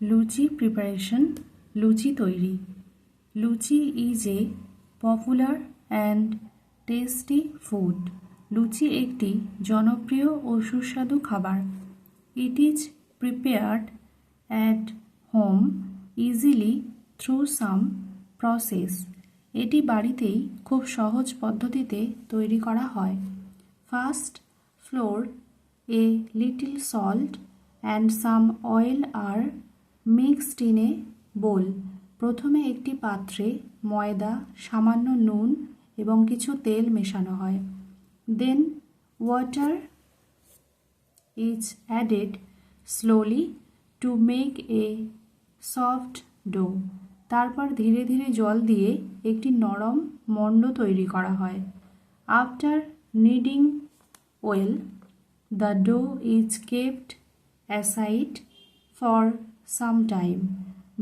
লুচি preparation, luchi তৈরি। Luchi is a popular and tasty food. Luchi একটি জনপ্রিয় ও সুস্বাদু খাবার। It is prepared at home easily through some process. এটি বাড়িতেই খুব সহজ পদ্ধতিতে তৈরি করা হয়। First, flour, a little salt and some oil are mixed in a bowl. প্রথমে একটি পাত্রে ময়দা, সামান্য নুন এবং কিছু তেল মেশানো হয়। Then water is added slowly to make a soft dough. তারপর ধীরে ধীরে জল দিয়ে একটি নরম মণ্ড তৈরি করা হয়। After kneading well, the dough is kept aside for some time.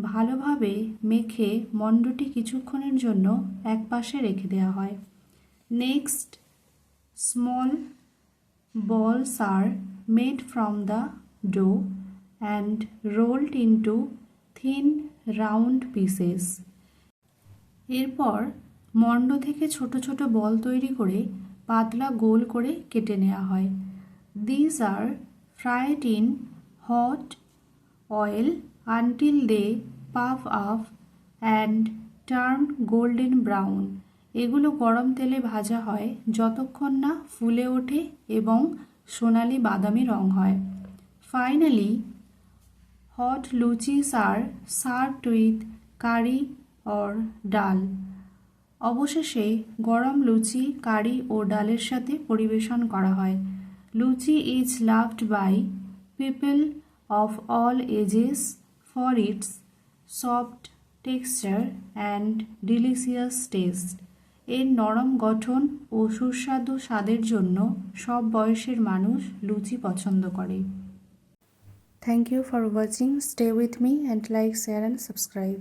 ভালোভাবে মেখে মণ্ডটি কিছুক্ষণের জন্য একপাশে রেখে দেওয়া হয়। Next, small balls are made from the dough and rolled into thin round pieces. এরপর মণ্ড থেকে ছোট ছোট বল তৈরি করে পাতলা গোল করে কেটে নেওয়া হয়। These are fried in hot oil until they puff up and turn golden brown. এগুলো গরম তেলে ভাজা হয় যতক্ষণ না ফুলে ওঠে এবং সোনালি বাদামি রং হয়। Finally, hot luchis are served with curry or dal. অবশেষে গরম লুচি কারি ও ডালের সাথে পরিবেশন করা হয়। Luchi is loved by people of all ages for its soft texture and delicious taste. এর নরম গঠন ও সুস্বাদু স্বাদের জন্য সব বয়সের মানুষ লুচি পছন্দ করে। Thank you for watching. Stay with me and like, share and subscribe.